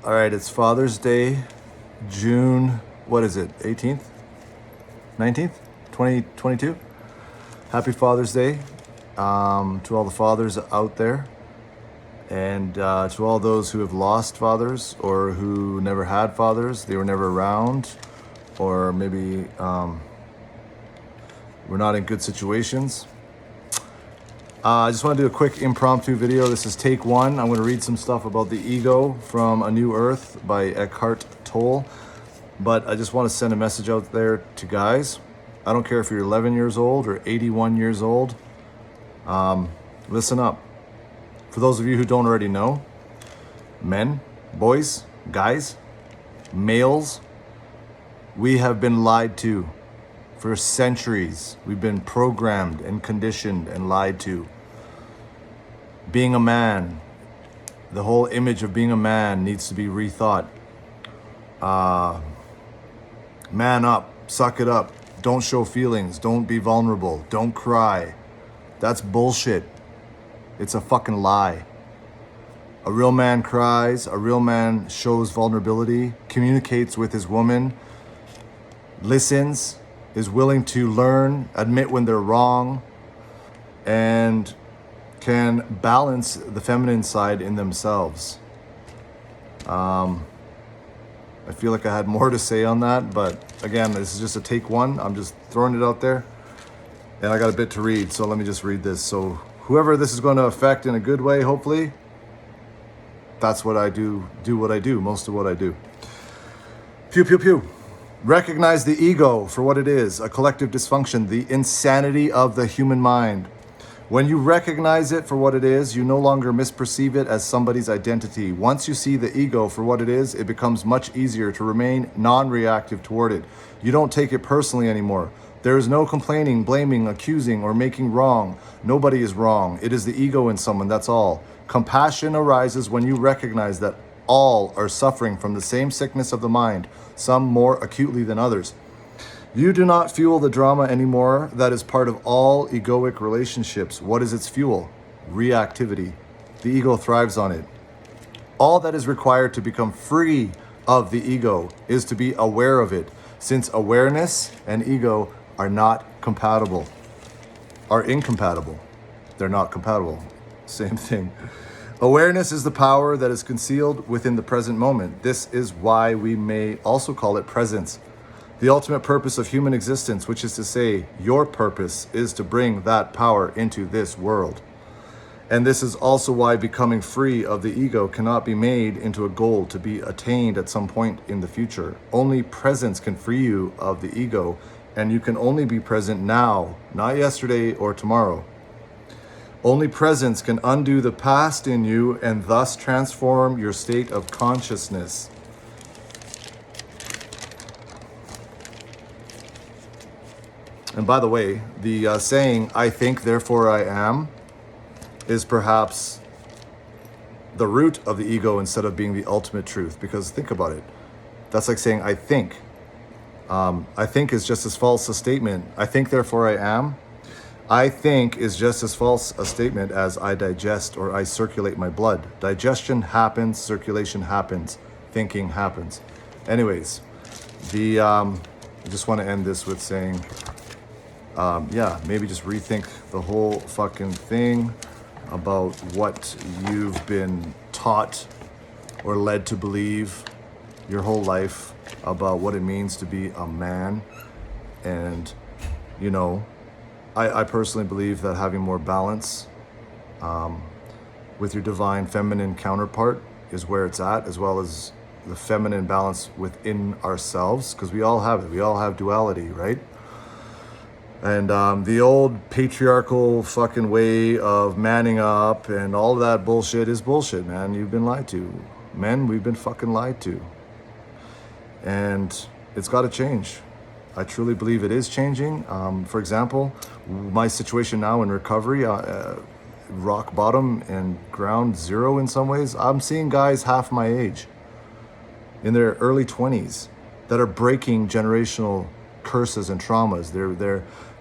All right, it's Father's Day, June, what is it, 18th? 19th? 2022? Happy Father's Day to all the fathers out there, and to all those who have lost fathers or who never had fathers, they were never around, or maybe we're not in good situations. I just want to do a quick impromptu video. This is take one. I'm going to read some stuff about the ego from A New Earth by Eckhart Tolle. But I just want to send a message out there to guys. I don't care if you're 11 years old or 81 years old. Listen up. For those of you who don't already know, men, boys, guys, males, we have been lied to for centuries. We've been programmed and conditioned and lied to. Being a man, the whole image of being a man needs to be rethought. Man up, suck it up, don't show feelings, don't be vulnerable, don't cry. That's bullshit. It's a fucking lie. A real man cries, a real man shows vulnerability, communicates with his woman, listens, is willing to learn, admit when they're wrong, and can balance the feminine side in themselves. I feel like I had more to say on that, but again, this is just a take one. I'm just throwing it out there, and I got a bit to read, so let me just read this. So whoever this is going to affect in a good way, hopefully, that's what I do what I do, most of what I do. Pew, pew, pew. Recognize the ego for what it is, a collective dysfunction, the insanity of the human mind. When you recognize it for what it is, you no longer misperceive it as somebody's identity. Once you see the ego for what it is, it becomes much easier to remain non-reactive toward it. You don't take it personally anymore. There is no complaining, blaming, accusing, or making wrong. Nobody is wrong. It is the ego in someone, that's all. Compassion arises when you recognize that all are suffering from the same sickness of the mind, some more acutely than others. You do not fuel the drama anymore. That is part of all egoic relationships. What is its fuel? Reactivity. The ego thrives on it. All that is required to become free of the ego is to be aware of it, since awareness and ego are not compatible, are incompatible. They're not compatible. Same thing. Awareness is the power that is concealed within the present moment. This is why we may also call it presence. The ultimate purpose of human existence, which is to say, your purpose, is to bring that power into this world. And this is also why becoming free of the ego cannot be made into a goal to be attained at some point in the future. Only presence can free you of the ego, and you can only be present now, not yesterday or tomorrow. Only presence can undo the past in you and thus transform your state of consciousness. And by the way, the saying, I think, therefore I am, is perhaps the root of the ego instead of being the ultimate truth. Because think about it. That's like saying, I think. I think is just as false a statement. I think, therefore I am. I think is just as false a statement as I digest or I circulate my blood. Digestion happens, circulation happens, thinking happens. Anyways, I just want to end this with saying, maybe just rethink the whole fucking thing about what you've been taught or led to believe your whole life about what it means to be a man. And, you know, I personally believe that having more balance with your divine feminine counterpart is where it's at, as well as the feminine balance within ourselves, because we all have it. We all have duality, right? And the old patriarchal fucking way of manning up and all that bullshit is bullshit, man. You've been lied to. Men, we've been fucking lied to. And it's got to change. I truly believe it is changing. For example, my situation now in recovery, rock bottom and ground zero in some ways, I'm seeing guys half my age in their early 20s that are breaking generational curses and traumas.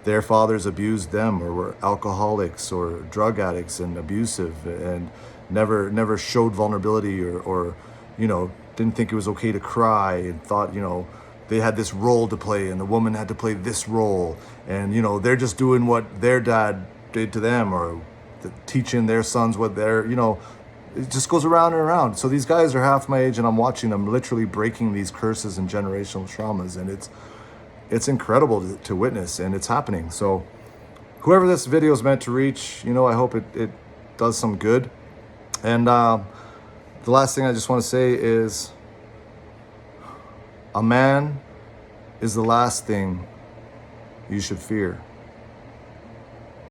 Their fathers abused them or were alcoholics or drug addicts and abusive and never showed vulnerability or you know, didn't think it was okay to cry and thought, you know, they had this role to play and the woman had to play this role. And, you know, they're just doing what their dad did to them, or teaching their sons what they're, you know, it just goes around and around. So these guys are half my age and I'm watching them literally breaking these curses and generational traumas. And it's incredible to witness, and it's happening. So whoever this video is meant to reach, you know, I hope it does some good. And the last thing I just want to say is, a man is the last thing you should fear.